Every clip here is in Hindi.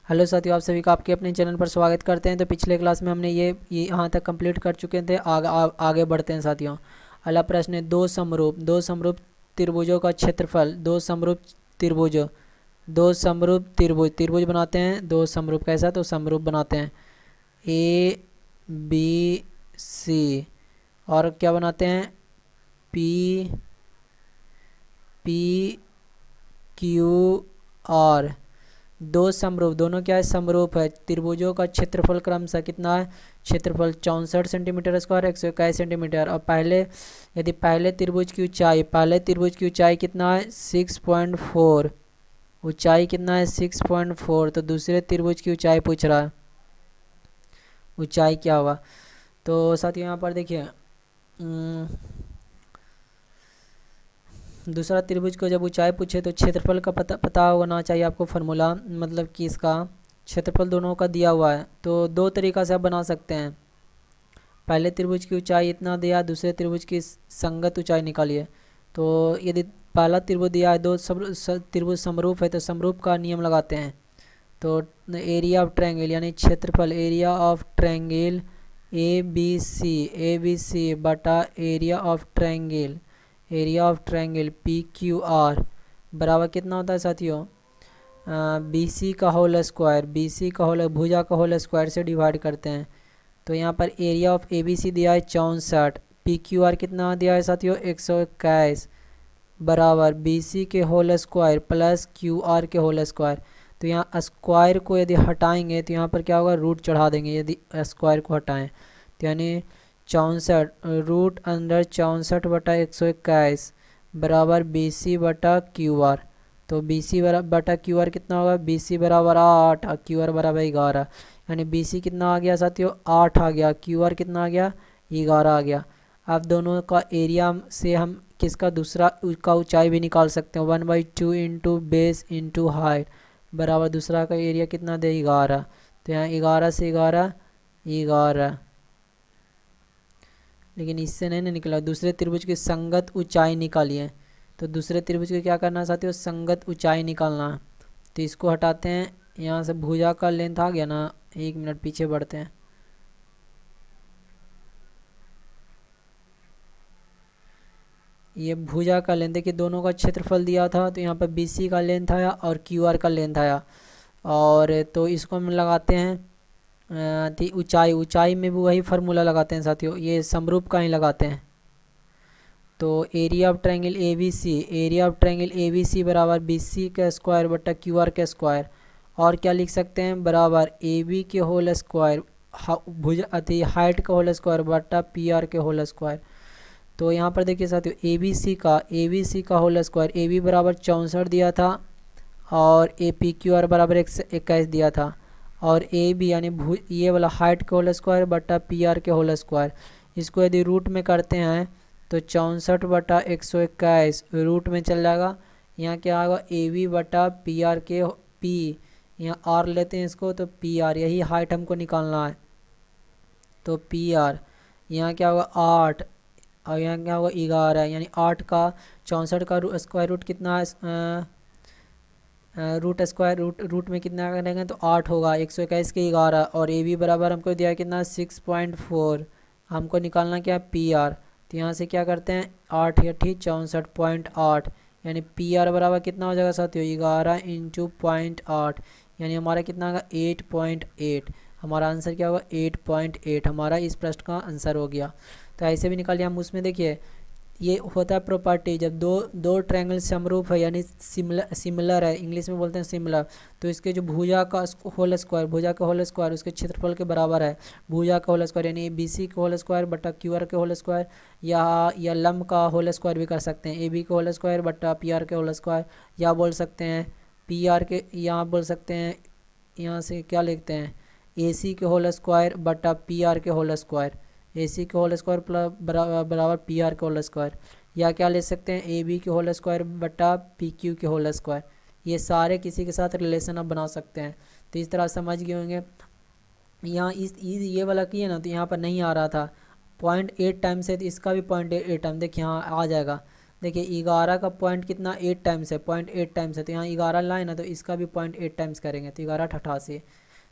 हेलो साथियों, आप सभी का आपके अपने चैनल पर स्वागत करते हैं। तो पिछले क्लास में हमने ये यहाँ तक कंप्लीट कर चुके थे। आगे बढ़ते हैं साथियों। अगला प्रश्न है, दो समरूप त्रिभुजों का क्षेत्रफल। दो समरूप त्रिभुज त्रिभुज बनाते हैं। दो समरूप कैसा, तो समरूप बनाते हैं ए बी सी। और क्या बनाते हैं, पी पी क्यू आर। दो समरूप, दोनों क्या है, समरूप है। त्रिभुजों का क्षेत्रफल क्रमशः कितना है, क्षेत्रफल 64 सेंटीमीटर स्क्वायर, 121 सेंटीमीटर। और यदि पहले त्रिभुज की ऊंचाई कितना है, 6.4। ऊंचाई कितना है, 6.4। तो दूसरे त्रिभुज की ऊंचाई पूछ रहा है, ऊंचाई क्या होगा। तो साथियों यहाँ पर देखिए, दूसरा त्रिभुज को जब ऊंचाई पूछे तो क्षेत्रफल का पता होना चाहिए आपको। फार्मूला मतलब कि इसका क्षेत्रफल दोनों का दिया हुआ है। तो दो तरीका से आप बना सकते हैं। पहले त्रिभुज की ऊंचाई इतना दिया, दूसरे त्रिभुज की संगत ऊंचाई निकालिए। तो यदि पहला त्रिभुज दिया है, त्रिभुज समरूप है, तो समरूप का नियम लगाते हैं। तो एरिया ऑफ ट्रायंगल यानी क्षेत्रफल, area of triangle A B C बटा area of triangle P Q R बराबर कितना होता है साथियों, बी सी का होल भुजा का होल स्क्वायर से डिवाइड करते हैं। तो यहाँ पर area of A B C दिया है 64, पी क्यू आर कितना दिया है साथियों, 121 बराबर बी सी के whole square plus Q R के होल स्क्वायर। तो यहाँ स्क्वायर को यदि हटाएंगे तो यहाँ पर क्या होगा, रूट चढ़ा देंगे यदि स्क्वायर को हटाएं। तो यानी 64 रूट अंडर 64 बटा 121 बराबर बी सी बटा क्यू आर। तो बी सी बटा क्यू आर कितना होगा, बी सी बराबर 8 और क्यू आर बराबर 11। यानी बी सी कितना आ गया साथियों, 8 आ गया। क्यू आर कितना आ गया, 11 आ गया। अब दोनों का एरिया से हम किसका दूसरा का ऊंचाई भी निकाल सकते हैं। 1/2 इंटू बेस इंटू हाइट बराबर दूसरा का एरिया कितना दे, 11। तो यहाँ 11 से 11 11, लेकिन इससे नहीं निकला। दूसरे त्रिभुज की संगत ऊंचाई निकालिए। तो दूसरे त्रिभुज को क्या करना है साथियों, संगत ऊंचाई निकालना। तो इसको हटाते हैं, यहाँ से भुजा का लेंथ आ गया ना। एक मिनट पीछे बढ़ते हैं। ये भुजा का लेंथ देखिए, दोनों का क्षेत्रफल दिया था। तो यहाँ पर बी सी का लेंथ आया और क्यू आर का लेंथ आया। और तो इसको हम लगाते हैं ऊंचाई में भी वही फार्मूला लगाते हैं साथियों, ये समरूप का ही लगाते हैं। तो area of triangle A B C बराबर बी सी का स्क्वायर बटा क्यू आर का स्क्वायर। और क्या लिख सकते हैं, बराबर ए बी के होल स्क्वायर भुज अति हाइट का होल स्क्वायर बटा पी आर के होल स्क्वायर। तो यहाँ पर देखिए साथियों, ए बी सी का होल स्क्वायर, ए बी बराबर 64 दिया था और ए पी क्यू आर बराबर 21 दिया था। और ए बी यानी ये वाला हाइट के होल स्क्वायर बटा पी आर के होल स्क्वायर। इसको यदि रूट में करते हैं तो 64 बटा 121 रूट में चल जाएगा। यहाँ क्या आएगा, ए बी बटा पी आर के पी, यहाँ आर लेते हैं इसको, तो पी आर यही हाइट हमको निकालना है। तो पी आर यहाँ क्या होगा 8 और यहाँ क्या होगा 11, यानी 8 का 64 का स्क्वायर रूट कितना है, रूट में कितना करेंगे तो 8 होगा, 121 के 11। और ए बी बराबर हमको दिया है कितना 6.4, हमको निकालना क्या है पी आर। तो यहाँ से क्या करते हैं 8 अठी 64.8, यानी पी आर बराबर कितना हो जाएगा साथियों 11 इंटू 0.8, यानी हमारा कितना होगा 8.8। हमारा आंसर क्या होगा 8.8, हमारा इस प्रश्न का आंसर हो गया। तो ऐसे भी निकालिए हम। उसमें देखिए ये होता है प्रॉपर्टी, जब दो ट्रायंगल समरूप है यानी सिमिलर है, इंग्लिश में बोलते हैं सिमिलर। तो इसके जो भुजा का होल स्क्वायर उसके क्षेत्रफल के बराबर है भुजा का होल स्क्वायर, यानी बी सी का होल स्क्वायर बटा क्यू आर के होल स्क्वायर, या लंब का होल स्क्वायर भी कर सकते हैं, ए बी के होल स्क्वायर बटा पी आर के होल स्क्वायर। या बोल सकते हैं पी आर के, यहाँ बोल सकते हैं, यहाँ से क्या लिखते हैं ए सी के होल स्क्वायर बटा पी आर के होल स्क्वायर, ए सी के होल स्क्वायर प्लस बराबर पी आर के होल स्क्वायर। या क्या ले सकते हैं ए बी के होल स्क्वायर बटा पी क्यू के होल स्क्वायर। ये सारे किसी के साथ रिलेशन आप बना सकते हैं। तो इस तरह समझ गए होंगे। यहाँ ये वाला किए ना, तो यहाँ पर नहीं आ रहा था 0.8 टाइम से, तो इसका भी 0.8 टाइम देखिए यहाँ आ जाएगा। देखिए 11 का पॉइंट कितना 8 टाइम्स है, 0.8 टाइम्स है, तो यहाँ 11 लाए ना, तो इसका भी 0.8 टाइम्स करेंगे तो 11 × 88।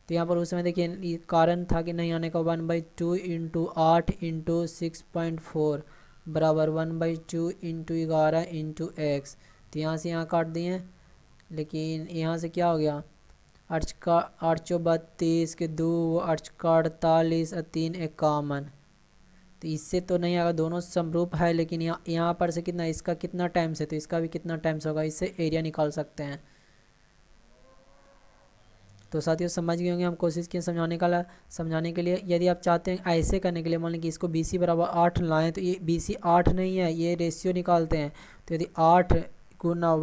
तो यहाँ पर उस समय देखिए कारण था कि नहीं आने का 1/2 इंटू 8 इंटू 6.4 बराबर 1/2 इंटू 11 इंटू एक्स। तो यहाँ से यहाँ काट दिए, लेकिन यहाँ से क्या हो गया, 8 के 2 48 और 3 51। तो इससे तो नहीं आएगा, दोनों समरूप है, लेकिन यहाँ पर से कितना, इसका कितना टाइम्स है तो इसका भी कितना टाइम्स होगा, इससे एरिया निकाल सकते हैं। तो साथियों समझ गए होंगे, हम कोशिश किए समझाने के लिए। यदि आप चाहते हैं ऐसे करने के लिए, मान लीजिए कि इसको BC बराबर 8 लाएँ, तो ये BC 8 नहीं है, ये रेशियो निकालते हैं। तो यदि 8 गुना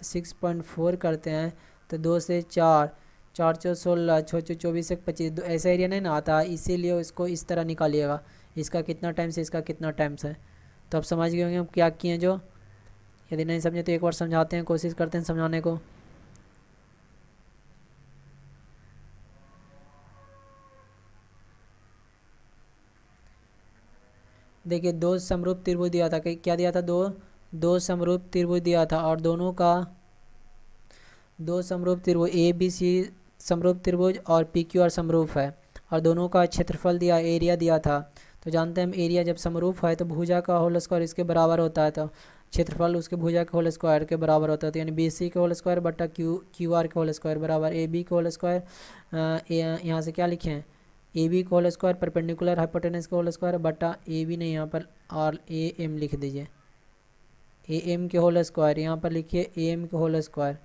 6.4 करते हैं तो 2 से 4, 4 चौ 16, 6 चौ 24, 1 25, ऐसा एरिया नहीं ना आता है, इसीलिए इसको इस तरह निकालिएगा, इसका कितना टाइम्स है, इसका कितना टाइम्स है। तो आप समझ गए होंगे हम क्या किए जो। यदि नहीं समझे तो एक बार समझाते हैं, कोशिश करते हैं समझाने को। देखिए दो समरूप त्रिभुज दिया था, क्या दिया था, दो समरूप त्रिभुज दिया था, और दोनों का दो समरूप त्रिभुज ABC समरूप त्रिभुज और PQR समरूप है, और दोनों का क्षेत्रफल दिया, एरिया दिया था। तो जानते हैं हम एरिया जब समरूप है तो भुजा का होल स्क्वायर इसके बराबर होता है, तो क्षेत्रफल उसके भुजा के होल स्क्वायर के बराबर होता है। तो यानी BC के होल स्क्वायर बटा QR के होल स्क्वायर बराबर AB के होल स्क्वायर, यहाँ से क्या लिखे हैं, AB के होल स्क्वायर परपेंडिकुलर हाइपोटेनस के होल स्क्वायर बटा AB नहीं, यहाँ पर AM लिख दीजिए, AM के होल स्क्वायर, यहाँ पर लिखिए AM के होल स्क्वायर,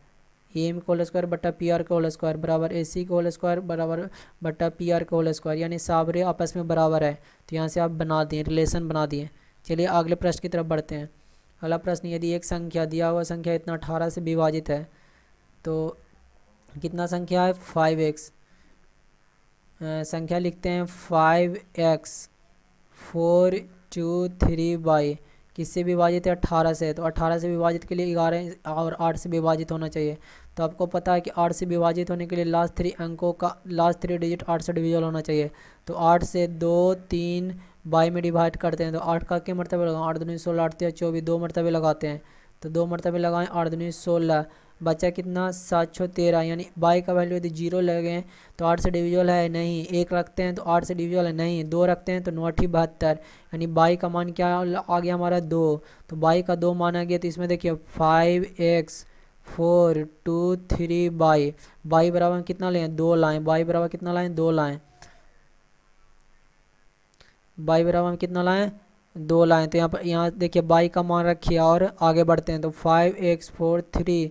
AM के होल स्क्वायर बटा PR के होल स्क्वायर बराबर AC के होल स्क्वायर बराबर बटा PR के होल स्क्वायर, यानी साबरे आपस में बराबर है। तो यहाँ से आप बना दिए, रिलेशन बना दिए। चलिए अगले प्रश्न की तरफ बढ़ते हैं। अगला प्रश्न, यदि एक संख्या दिया हुआ संख्या इतना 18 से विभाजित है तो कितना संख्या है, 5x। संख्या लिखते हैं 5x 4 2 3 बाई, किससे विभाजित है, 18 से। तो 18 से विभाजित के लिए 11 और 8 से विभाजित होना चाहिए। तो आपको पता है कि 8 से विभाजित होने के लिए लास्ट 3 अंकों का लास्ट 3 डिजिट 8 से डिविजल होना चाहिए। तो 8 से 2 3 बाई में डिवाइड करते हैं, तो 8 का क्या मरतबे लगाएं, 8 दूनी 16, 8 तिया 24, 2 मरतबे लगाते हैं, तो 2 मरतबे लगाएं, 8 दूनी 16, बचा कितना, 7 6 13, यानी बाई का वैल्यू यदि 0 लगे तो 8 से डिविजल है नहीं, 1 रखते हैं तो 8 से डिविजल है नहीं, 2 रखते हैं तो 9 8 72, यानी बाई का मान क्या आ गया हमारा 2। तो बाई का 2 माना गया, तो इसमें देखिए 5x 4 2 3 बाई बराबर कितना लें, 2 लाएँ, बाई बराबर कितना लाएँ, 2 लाएँ, बाई बराबर हम कितना लाएँ, 2 लाएँ। तो यहाँ देखिए बाई का मान रखिए और आगे बढ़ते हैं। तो 5x 4 3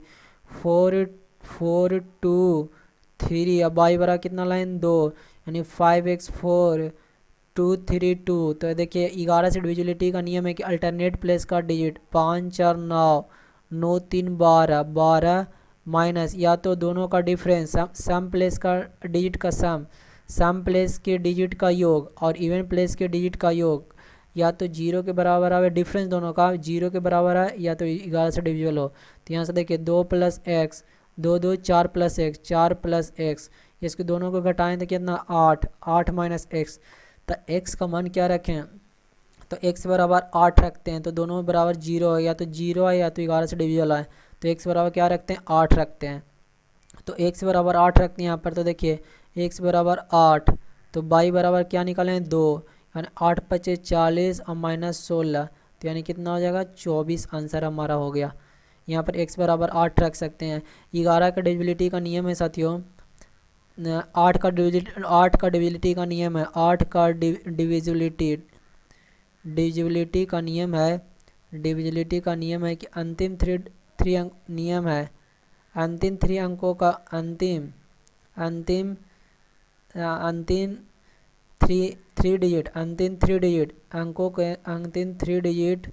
4 4 2 3, अब बाई बराबर कितना लाएँ, 2, यानी 5x 4 2 3 2। तो देखिए 11 से डिविजिबिलिटी का नियम है कि अल्टरनेट प्लेस का डिजिट 5 4 9 9 3 12 12 माइनस या तो दोनों का डिफरेंस, सम प्लेस का डिजिट का सम प्लेस के डिजिट का योग और इवन प्लेस के डिजिट का योग या तो 0 के बराबर आवे, डिफरेंस दोनों का 0 के बराबर है, या तो 11 से डिविजिबल हो। तो यहाँ से देखिए 2 + x 2 2 4 + x 4 + x, इसके दोनों को घटाएं तो कितना 8 8 माइनस एक्स। तो x का मान क्या रखें, तो x बराबर 8 रखते हैं, तो दोनों बराबर 0 है, या तो 0 है या तो 11 से डिविजिबल है। तो x बराबर क्या रखते हैं, 8 रखते हैं। तो x बराबर 8 रखते हैं यहाँ पर। तो देखिए x बराबर 8, तो y बराबर क्या निकालें, 2, यानी 8 × 5 = 40 और -16, तो यानी कितना हो जाएगा, 24 आंसर हमारा हो गया। यहाँ पर x बराबर 8 रख सकते हैं। 11 का डिविजिबिलिटी का नियम है साथियों, 8 का डिविजिबिलिटी का नियम है, 8 का डिविजिबिलिटी का नियम है, डिविजिबिलिटी का नियम है कि अंतिम थ्री अंक नियम है, अंतिम 3 अंकों का अंतिम 3 डिजिट अंकों के अंतिम 3 डिजिट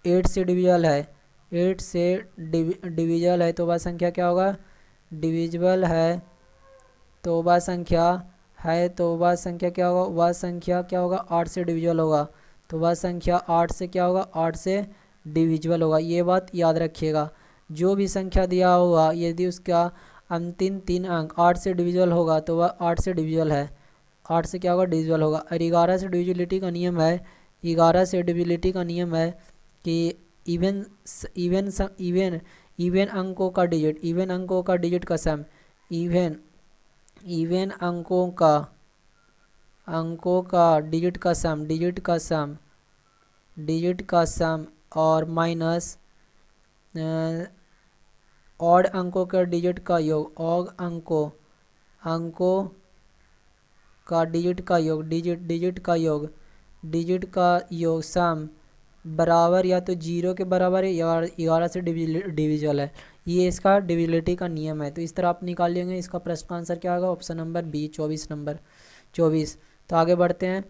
8 से डिविजल है, 8 से डिविजल है, तो वह संख्या क्या होगा, डिविजिबल है, तो वह संख्या है, तो वह संख्या क्या होगा, वह संख्या क्या होगा, 8 से डिविजिबल होगा। तो वह संख्या 8 से क्या होगा, 8 से डिविजिबल होगा। ये बात याद रखिएगा, जो भी संख्या दिया होगा यदि उसका अंतिम 3 अंक 8 से डिविजिबल होगा तो वह 8 से डिविजिबल है, 8 से क्या होगा, डिविजिबल होगा। और 11 से डिविजिबिलिटी का नियम है 11 से डिविजिबिलिटी का नियम है कि इवन इवन इवन इवन अंकों का डिजिट का सम, इवन अंकों का डिजिट का सम और माइनस ऑड अंकों के डिजिट का योग, अंकों का डिजिट का योग सम बराबर या तो 0 के बराबर है या 11 से डिविजिबल है। ये इसका डिविजिबिलिटी का नियम है। तो इस तरह आप निकाल लेंगे। इसका प्रश्न का आंसर क्या होगा? Option number B, 24। तो आगे बढ़ते हैं।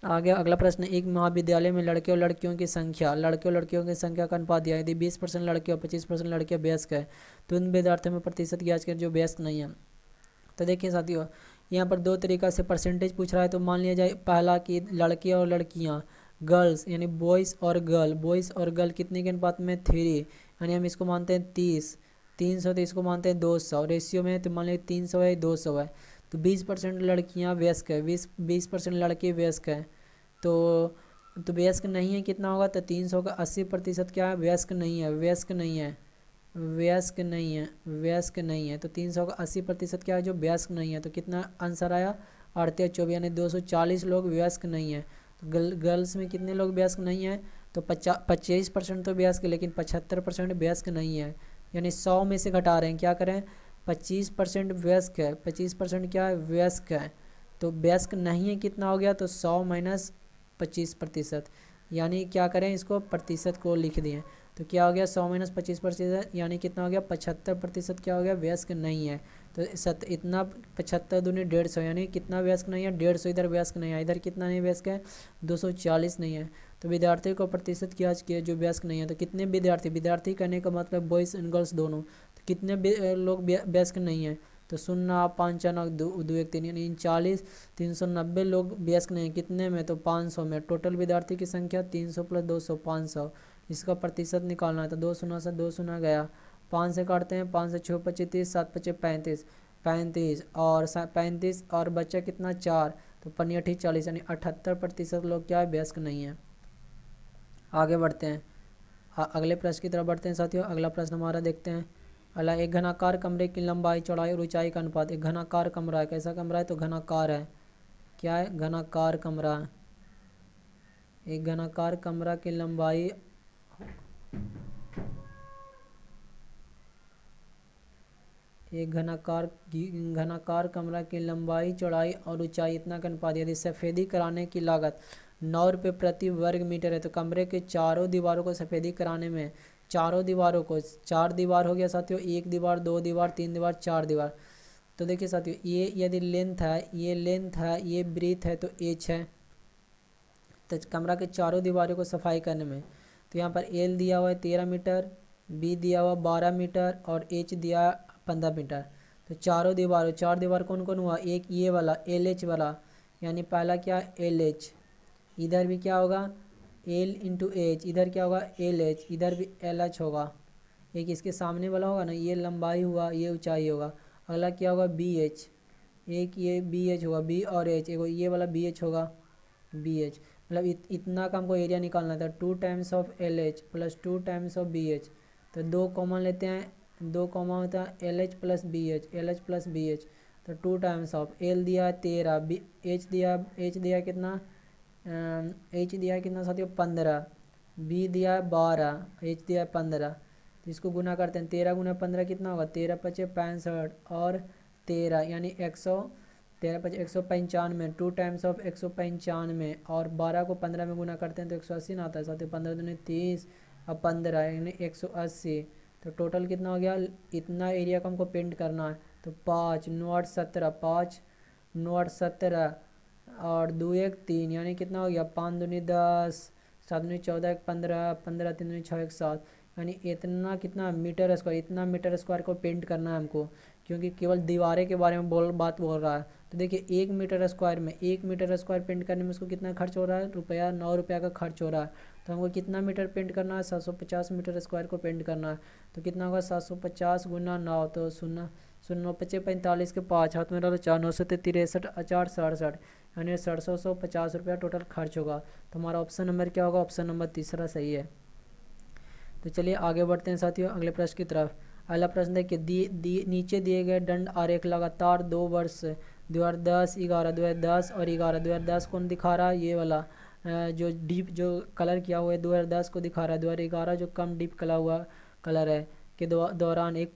आगे अगला प्रश्न, एक महाविद्यालय में लड़के और लड़कियों की संख्या का अनुपात दिया है। यदि 20% लड़के और 25% लड़कियां वयस्क है तो उन विद्यार्थियों में प्रतिशत ज्ञात करें जो वयस्क नहीं है। तो देखिए साथियों, यहाँ पर दो तरीका से परसेंटेज पूछ रहा है। तो मान लिया जाए पहला कि लड़के और लड़कियाँ, गर्ल्स यानी बॉयज़ और गर्ल कितने के अनुपात में? 3, यानी हम इसको मानते हैं 300 तो इसको मानते हैं 200 रेशियो में। तो मान लीजिए 300 है 200 है। तो 20% लड़कियाँ वयस्क है, 20% लड़के वयस्क हैं। तो वयस्क नहीं है कितना होगा? तो 300 का 80% क्या है? वयस्क नहीं है। तो 300 का 80% क्या है? जो वयस्क नहीं है। तो कितना आंसर आया? 38 24, यानी 240 लोग वयस्क नहीं है। तो गर्ल्स में कितने लोग वयस्क नहीं है? तो 25% तो वयस्क, लेकिन 75% वयस्क नहीं है। यानी 100 में से घटा रहे हैं। क्या करें? 25% वयस्क है, 25% क्या है? वयस्क है। तो वयस्क नहीं है कितना हो गया? तो 100 माइनस 25%, यानी क्या करें? इसको प्रतिशत को लिख दिए। तो क्या हो गया? 100 माइनस 25%, यानी कितना हो गया? 75% क्या हो गया? वयस्क नहीं है। तो इतना 75 दूनी 150, यानी कितना वयस्क नहीं है? 150। इधर वयस्क नहीं है, इधर कितना नहीं वयस्क है? 240 नहीं है। तो विद्यार्थी को प्रतिशत की जांच किया जो वयस्क नहीं है। तो कितने विद्यार्थी कहने का मतलब बॉयज़ एंड गर्ल्स दोनों। तो कितने लोग वयस्क नहीं है? तो 0 5 9 2 1 3, यानी 39 390 लोग वयस्क नहीं है। कितने में? तो 500 में। टोटल विद्यार्थी की संख्या 300 + 200 500। इसका प्रतिशत निकालना है। तो 2 शून्य से 2 शून्य गया, 5 से काटते हैं, 5 से 6 25 30, 7 25 35 और 35 और बच्चा कितना? 4। तो 5 40, यानी 78% लोग क्या है? वयस्क नहीं है। आगे बढ़ते हैं, अगले प्रश्न की तरफ बढ़ते हैं साथियों। अगला प्रश्न हमारा देखते हैं। अगला, एक घनाकार कमरे की लंबाई चौड़ाई और ऊंचाई का अनुपात। एक घनाकार कमरा है। कैसा कमरा है? तो घनाकार है। क्या है? घनाकार कमरा। एक घनाकार कमरा की लंबाई घनाकार कमरा की लंबाई चौड़ाई और ऊंचाई इतना का अनुपात। यदि सफ़ेदी कराने की लागत 9 रुपये प्रति वर्ग मीटर है तो कमरे के चारों दीवारों को सफ़ेदी कराने में, चारों दीवारों को, 4 दीवार हो गया साथियों, 1 दीवार 2 दीवार 3 दीवार 4 दीवार। तो देखिए साथियों, ये यदि लेंथ है, ये ब्रीथ है, तो एच है। तो कमरा के चारों दीवारों को सफाई करने में, तो यहाँ पर एल दिया हुआ है 13 मीटर, बी दिया हुआ 12 मीटर और एच दिया 15 मीटर। तो चार दीवार कौन कौन हुआ? एक ये वाला एल एच वाला, यानी पहला क्या? L H. इधर भी क्या होगा? L into H. इधर क्या होगा? L H. इधर भी एल एच होगा। एक इसके सामने वाला होगा ना, ये लंबाई हुआ, ये ऊंचाई होगा। अगला क्या होगा? B H. एक ये बी एच होगा, बी और एच। एक ये वाला बी एच होगा, बी एच। मतलब इतना का हमको एरिया निकालना था। 2 times of L H plus 2 times of B H. तो 2 कॉमन लेते हैं, 2 कॉमन होता है L H plus B H, तो 2 टाइम्स ऑफ एल दिया 13, बी एच दिया कितना? एच दिया कितना साथियों? 15। बी दिया 12, एच दिया 15। तो इसको गुना करते हैं, 13 गुना 15 कितना होगा? 13 पचे 65 और 13 यानी 13 पचे 195। 2 टाइम्स ऑफ 195 और 12 को 15 में गुना करते हैं तो 180 ना आता है साथियों। 15 दूनी 30 और 15 यानी 180। तो टोटल कितना हो गया? इतना एरिया को हमको पेंट करना है। तो 5 9 8 17, 5 9 8 17 और 2 1 3, यानी कितना हो गया? 5 दूनी 10, 7 दूनी 14, 1 15, 15 3 दूनी 6 1 7, यानी इतना कितना मीटर स्क्वायर, इतना मीटर स्क्वायर को पेंट करना है हमको, क्योंकि केवल दीवारें के बारे में बात बोल रहा है। तो देखिए 1 मीटर स्क्वायर पेंट करने में उसको कितना खर्च हो रहा है? रुपया 9 रुपया का खर्च हो रहा है। तो हमको कितना मीटर पेंट करना है? 750 मीटर स्क्वायर को पेंट करना है। तो कितना होगा? 750 गुना 9, तो 0 0 पचे 45 के 5 हाथ में डालो 4 9 से 63 4 67, यानी 6750 रुपया टोटल खर्च होगा। तो हमारा ऑप्शन नंबर क्या होगा? ऑप्शन नंबर तीसरा सही है। तो चलिए आगे बढ़ते हैं साथियों अगले प्रश्न की तरफ। अगला प्रश्न देखिए, नीचे दिए गए दंड आरेख लगातार 2 वर्ष 2010 11 2010 और 11 2010 कौन दिखा रहा है? ये वाला जो डीप जो कलर किया हुआ है 2010 को दिखा रहा है। 2011 जो कम डीप कला हुआ कलर है के दौरान एक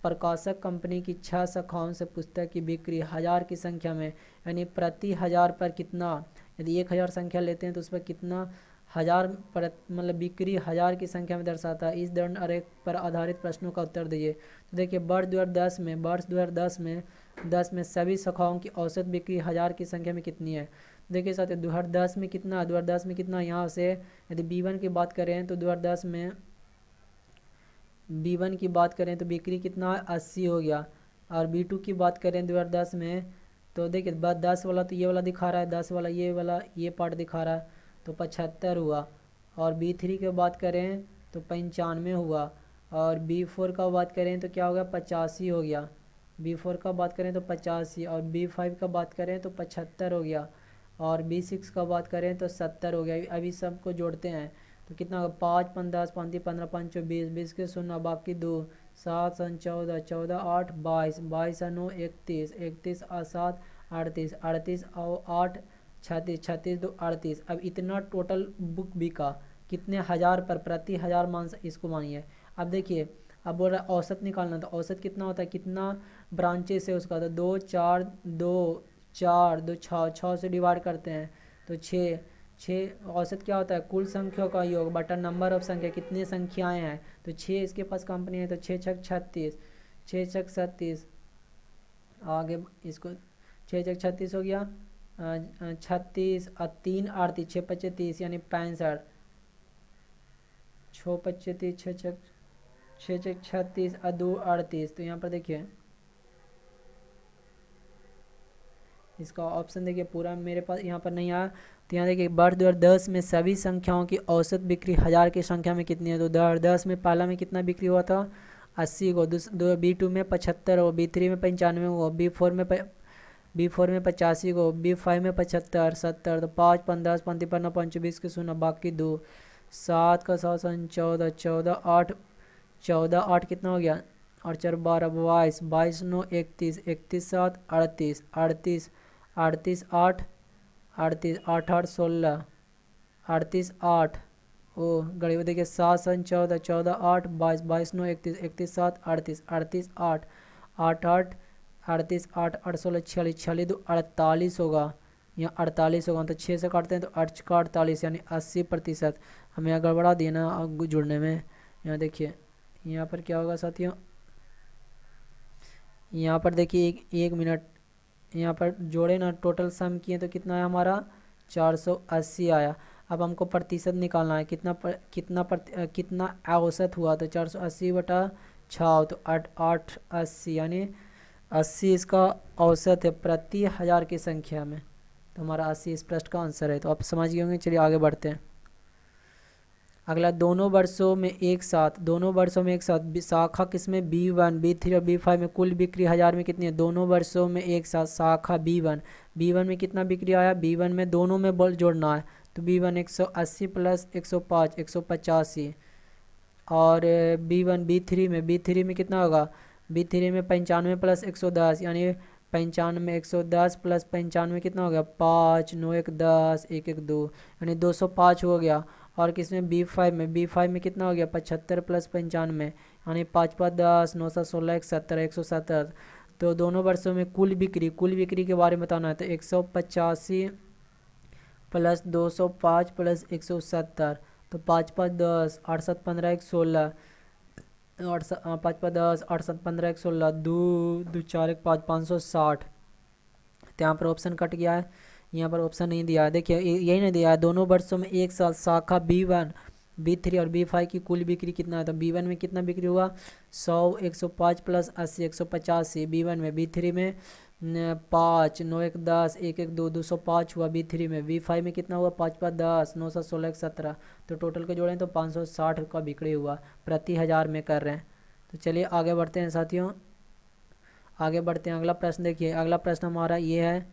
प्रकाशक कंपनी की 6 शाखाओं से पुस्तक की बिक्री 1000 की संख्या में, यानी प्रति 1000 पर कितना, यदि 1000 संख्या लेते हैं तो उस पर कितना हजार पर मतलब बिक्री 1000 की संख्या में दर्शाता है। इस दंड आरेख पर आधारित प्रश्नों का उत्तर दीजिए। तो देखिए वर्ष 2010 में 10 में सभी शाखाओं की औसत बिक्री 1000 की संख्या में कितनी है? देखिए साथियों 2010 में कितना, 2010 में कितना, यहाँ से यदि B1 की बात करें तो 2010 में B1 की बात करें तो बिक्री कितना 80 हो गया। और B2 की बात करें 2010 में तो देखिए 10 वाला तो ये वाला दिखा रहा है, 10 वाला ये पार्ट दिखा रहा है तो 75 हुआ। और B3 की बात करें तो 95 हुआ। और B4 का बात करें तो क्या हो गया 85 हो गया। B4 का बात करें तो 85 और B5 का बात करें तो 75 हो गया। और B6 का बात करें तो 70 हो गया। अभी सबको जोड़ते हैं तो कितना होगा 5 5 10 5 3 15 5 20 20 के 0 बाकी 2 7 7 14 14 8 22 22 9 31 31 7 38 38 और 8 36 36 2 38। अब इतना टोटल बुक बिका कितने हज़ार पर, प्रति 1000 मान इसको मानिए। अब देखिए अब बोल रहा है औसत निकालना, तो औसत कितना होता है, कितना ब्रांचेस है उसका, तो 2 4 2 4 2 6 से डिवाइड करते हैं तो 6 6 औसत क्या होता है कुल संख्याओं का योग बटा नंबर ऑफ संख्या, कितनी संख्याएं हैं तो 6 इसके पास कंपनी है तो 6 छक 36 6 छक 37। आगे इसको 6 छक 36 हो गया 36 और 3 38 6 25 30 यानी 65 6 25 30 6 छक 36 और 2 38। तो यहाँ पर देखिए इसका ऑप्शन देखिए पूरा मेरे पास यहाँ पर नहीं आया। तो यहाँ देखिए वर्ष 2010 में सभी संख्याओं की औसत बिक्री 1000 की संख्या में कितनी है? तो 2010 में पहला में कितना बिक्री हुआ था 80 को, B2 में 75 हो, B3 में 95 हो, B4 में 85 को, B5 में 75 70। तो 5 15 5 15 5 20 के 0 बाकी 2 7 का 7 14 14 8 14 8 कितना हो गया और 4 12 22 22 9 31 31 7 38 38 38 8 38 8 8 16 38 8 ओ गड़ी देखिए 7 7 14 14 8 22 22 9 31 31 7 38 38 8 8 8 38 8 8 16 46 46 2 48 होगा। यहाँ 48 होगा तो 6 से काटते हैं तो 8 का 48 यानी 80%। हमें यहाँ गड़बड़ा दिया ना जुड़ने में। यहाँ देखिए यहाँ पर क्या होगा साथियों, यहाँ पर देखिए एक मिनट यहाँ पर जोड़े ना टोटल सम किए तो कितना है हमारा 480 आया। अब हमको प्रतिशत निकालना है कितना औसत हुआ तो 480 बटा 6 तो 880 यानी 80 इसका औसत है प्रति 1000 की संख्या में। तो हमारा 80 इस प्रश्न का आंसर है। तो आप समझ गए होंगे। चलिए आगे बढ़ते हैं। अगला दोनों वर्षों में एक साथ शाखा किसमें B1 B3 और B5 में कुल बिक्री 1000 में कितनी है? दोनों वर्षों में एक साथ शाखा B1 में कितना बिक्री आया? B1 में दोनों में बल जोड़ना है तो B1 180 प्लस 105 185 और B3 में कितना होगा? B3 में 95 प्लस 110 यानी 95 110 प्लस 95 कितना हो गया 5 9 1 10 1 1 2 यानी 205 हो गया। और किसमें B5 में कितना हो गया 75 प्लस 95 यानी 5 5 10 9 7 16 170 170। तो दोनों वर्षों में कुल बिक्री के बारे में बताना है तो 185 प्लस 205 प्लस 170 तो 5 5 10 8 7 15 1 16 8 5 5 10 8 7 15 1 16 2 2 4 1 5 560। तो यहाँ पर ऑप्शन कट गया है, यहाँ पर ऑप्शन नहीं दिया है। देखिए यही नहीं दिया है। दोनों वर्षों में एक साथ शाखा B1 B3 और B5 की कुल बिक्री कितना है? तो B1 में कितना बिक्री हुआ 100 105 प्लस 80 185 B1 में। B3 में 5 9 1 10 1 1 2 205 हुआ B3 में। B5 में कितना हुआ 5 5 10 9 7 16 170। तो टोटल के जोड़ें तो 560 का बिक्री हुआ प्रति 1000 में कर रहे हैं। तो चलिए आगे बढ़ते हैं साथियों, आगे बढ़ते हैं। अगला प्रश्न देखिए, अगला प्रश्न हमारा ये है।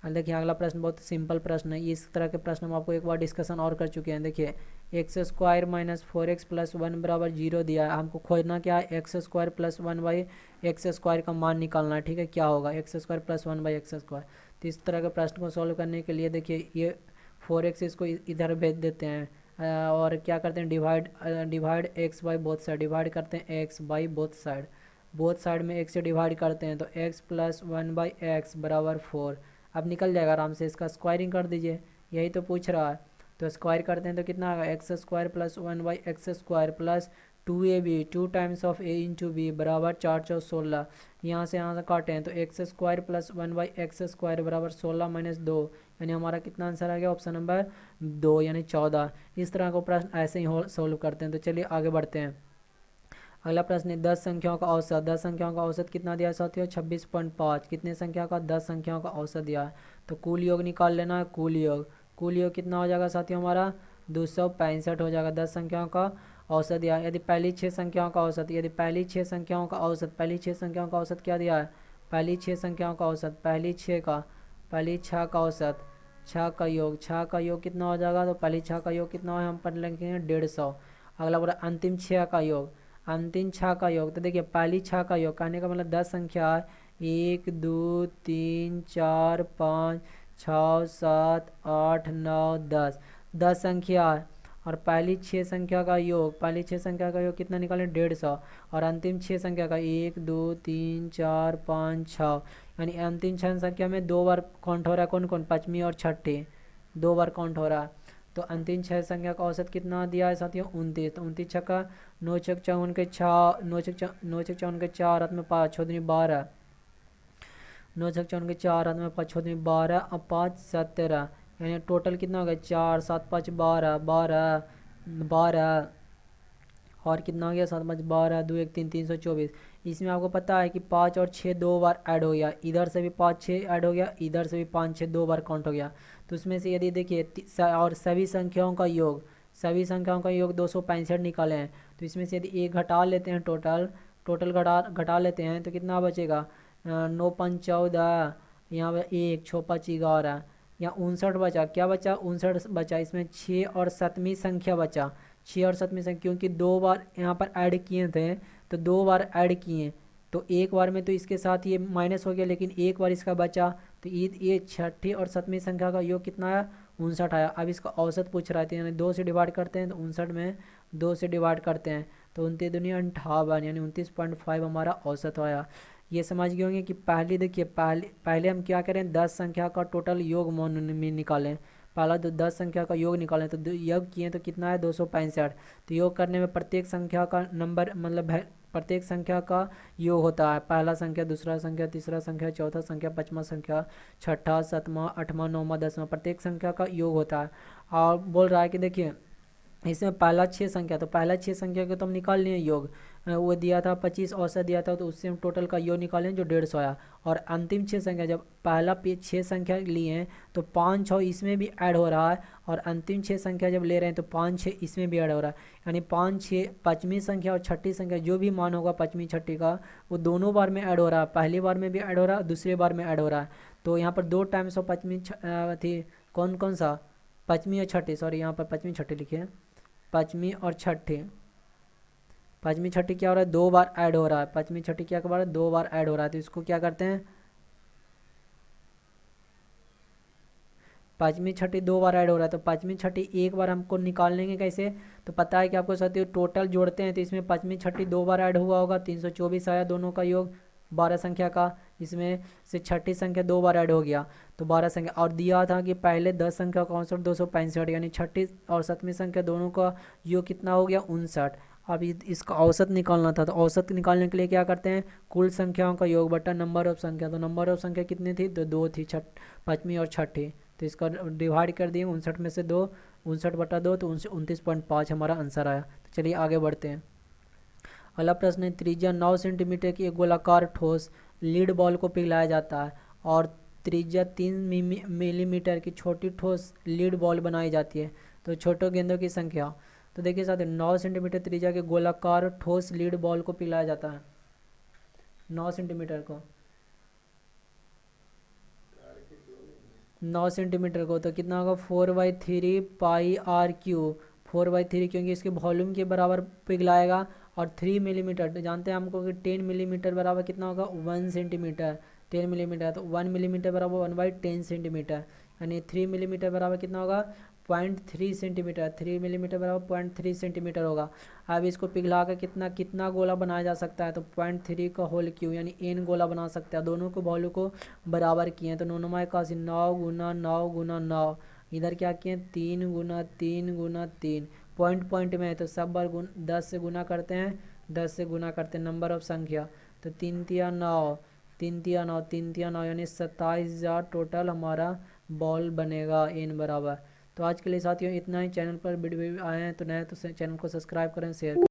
देखिए अगला प्रश्न बहुत सिंपल प्रश्न है, इस तरह के प्रश्न हम आपको एक बार डिस्कशन और कर चुके हैं। देखिए x square minus 4x plus 1 बराबर 0 दिया है, हमको खोजना क्या है, x square plus 1 by X square का मान निकालना है। ठीक है, क्या होगा, x square plus 1 by X square. तो इस तरह के प्रश्न को सॉल्व करने के लिए देखिए ये 4x इसको इधर भेज देते हैं और क्या करते हैं, divide x by both side, divide करते हैं एक्स बाई बोथ साइड में एक्स से डिवाइड करते हैं तो एक्स प्लस 1 बाई एक्स बराबर 4। अब निकल जाएगा आराम से, इसका स्क्वायरिंग कर दीजिए, यही तो पूछ रहा है। तो स्क्वायर करते हैं तो कितना आएगा, X square plus 1 by X square plus 2ab 2 times of a into B बराबर 4 चौ 16। यहाँ से काटे हैं तो X square plus 1 by X square बराबर 16 माइनस 2, यानी हमारा कितना आंसर आ गया, ऑप्शन नंबर 2 यानी 14। इस तरह को प्रश्न ऐसे ही सोल्व करते हैं। तो चलिए आगे बढ़ते हैं। अगला प्रश्न है 10 संख्याओं का औसत। 10 संख्याओं का औसत कितना दिया है साथियों, 26.5। कितने संख्या का, 10 संख्याओं का औसत दिया है। तो कुल योग निकाल लेना है, कुल योग कितना हो जाएगा साथियों, हमारा 265 हो जाएगा। 10 संख्याओं का औसत दिया है। यदि पहली 6 संख्याओं का औसत, यदि पहली 6 संख्याओं का औसत, पहली 6 संख्याओं का औसत क्या दिया है, पहली 6 संख्याओं का औसत, पहली 6 का औसत, 6 का योग, 6 का योग कितना हो जाएगा, तो पहली 6 का योग कितना है, हम पढ़ लेंगे 150। अगला बोला अंतिम 6 का योग, अंतिम 6 का योग। तो देखिए पहली 6 का योग कहने का मतलब 10 संख्या है, 1 2 3 4 5 6 7 8 9 10, 10 संख्या है। और पहली 6 संख्या का योग, पहली 6 संख्या का योग कितना निकालें, 150। और अंतिम 6 संख्या का 1 2 3 4 5 6, यानी अंतिम 6 संख्या में 2 बार काउंट हो रहा है, कौन कौन, पंचमी और छठी, 2 बार काउंट हो रहा है। तो अंतिम 6 संख्या का औसत कितना दिया है साथियों, 29। तो 29 छक्का 9 छक 54 के 6, 9 छक 54 के 4 हाथ में 5 छोदनी 12, 9 छक 54 के 4 हाथ में 5 छोदनी 12 और 5 17, यानी टोटल कितना हो गया, 4 7 5 12 12 12 और कितना हो गया, 7 5 12 2 1 3 324। इसमें आपको पता है कि 5 और 6 2 बार ऐड हो गया, इधर से भी 5 6 ऐड हो गया, इधर से भी 5 6 2 बार काउंट हो गया। तो उसमें से यदि देखिए और सभी संख्याओं का योग, सभी संख्याओं का योग 265 निकाले हैं। तो इसमें से यदि एक घटा लेते हैं, टोटल घटा लेते हैं तो कितना बचेगा, 9 5 14, यहाँ पर 1 6 5 11, यहाँ 59 बचा, क्या बचा, 59 बचा। इसमें 6 और 7वीं संख्या बचा, 6 और 7वीं संख्या, क्योंकि 2 बार यहाँ पर ऐड किए थे तो 2 बार ऐड किए, तो एक बार में तो इसके साथ ये माइनस हो गया, लेकिन एक बार इसका बचा। तो ये छठी और 7वीं संख्या का योग कितना आया, 59 आया। अब इसका औसत पूछ रहा है, यानी 2 से डिवाइड करते हैं तो 59 में 2 से डिवाइड करते हैं तो 29 दुनिया 58, यानी 29.5 हमारा औसत आया। ये समझ गए होंगे कि पहले देखिए पहले हम क्या करें, 10 संख्या का टोटल योग में निकालें। पहला तो 10 संख्या का योग निकालें, तो योग किए तो कितना है, 265। तो योग करने में प्रत्येक संख्या का नंबर मतलब प्रत्येक संख्या का योग होता है, पहला संख्या, दूसरा संख्या, तीसरा संख्या, चौथा संख्या, पांचवा संख्या, छठा, सातवां, आठवां, नौवां, 10वां, प्रत्येक संख्या का योग होता है। और बोल रहा है कि देखिए इसमें पहला 6 संख्या, तो पहला 6 संख्या को तो हम निकाल लिए योग, वो दिया था 25 औसत दिया था, तो उससे हम टोटल का योग निकालें जो 150 आया। और अंतिम 6 संख्या, जब पहला 6 संख्या लिए हैं तो 5 6 इसमें भी ऐड हो रहा है, और अंतिम 6 संख्या जब ले रहे हैं तो 5 6 इसमें भी ऐड हो रहा है, यानी 5 6 पाँचवीं संख्या और छठी संख्या जो भी मान होगा पाँचवीं छठी का, वो दोनों बार में ऐड हो रहा है, पहली बार में भी ऐड हो रहा है, दूसरे बार में ऐड हो रहा है। तो यहाँ पर 2 टाइम्स ऑफ पाँचवीं थी, कौन कौन सा, पाँचवीं और छठी, सॉरी यहाँ पर पाँचवीं छठी लिखे हैं, पाँचवीं और छठी, पाँचवीं छठी क्या हो रहा है, 2 बार ऐड हो रहा है, पाँचवीं छठी क्या कर रहा है, 2 बार ऐड हो रहा है। तो इसको क्या करते हैं, पाँचवीं छठी 2 बार ऐड हो रहा है, तो पाँचवीं छठी एक बार हमको निकाल लेंगे कैसे, तो पता है कि आपको साथियों टोटल जोड़ते हैं तो इसमें पाँचवीं छठी 2 बार ऐड हुआ होगा, 324 आया दोनों का योग 12 संख्या का, इसमें से छठी संख्या 2 बार ऐड हो गया तो 12 संख्या। और दिया था कि पहले 10 संख्या का औसत 265, यानी छठी और 7वीं संख्या दोनों का योग कितना हो गया, 59। अब इसका औसत निकालना था, तो औसत निकालने के लिए क्या करते हैं, कुल संख्याओं का योग बटा नंबर ऑफ संख्या। तो नंबर ऑफ संख्या कितनी थी, तो 2 थी, पाँचवीं और छठी, तो इसका डिवाइड कर दिए 59 में से 2, 59 बटा 2, तो 29.5 हमारा आंसर आया। तो चलिए आगे बढ़ते हैं। अगला प्रश्न है, त्रिज्या 9 सेंटीमीटर की एक गोलाकार ठोस लीड बॉल को पिघलाया जाता है और त्रिज्या 3 मिलीमीटर की छोटी ठोस लीड बॉल बनाई जाती है, तो छोटे गेंदों की संख्या। तो देखिए साथ 9 सेंटीमीटर त्रिज्या के गोलाकार ठोस लीड बॉल को पिघलाया जाता है, 9 सेंटीमीटर को, 9 सेंटीमीटर को, तो कितना होगा 4/3 पाई r क्यूब। 4/3 क्योंकि इसके वॉल्यूम के बराबर पिघलाएगा। और 3 मिलीमीटर तो जानते हैं हमको कि 10 मिलीमीटर बराबर कितना होगा 1 सेंटीमीटर। 10 मिलीमीटर तो 1 मिलीमीटर बराबर 1/10 सेंटीमीटर, यानी 3 मिलीमीटर बराबर कितना होगा 0.3 सेंटीमीटर। 3 मिलीमीटर बराबर 0.3 सेंटीमीटर होगा। अब इसको पिघला कर कितना कितना गोला बनाया जा सकता है, तो 0.3 का होल क्यूब यानी n गोला बना सकते हैं। दोनों को वॉल्यूम को बराबर किए हैं, तो 9 9 9 × 9 × 9 इधर क्या किए 3 × 3 × 3 पॉइंट पॉइंट में है तो सब बार 10 से गुना करते हैं, 10 से गुना करते हैं नंबर ऑफ संख्या। तो 3 तिया 9, 3 तिया 9, 3 तिया 9 यानी 27,000 टोटल हमारा बॉल बनेगा n बराबर। तो आज के लिए साथियों इतना ही। चैनल पर वीडियो आए हैं तो नए तो चैनल को सब्सक्राइब करें, शेयर करें।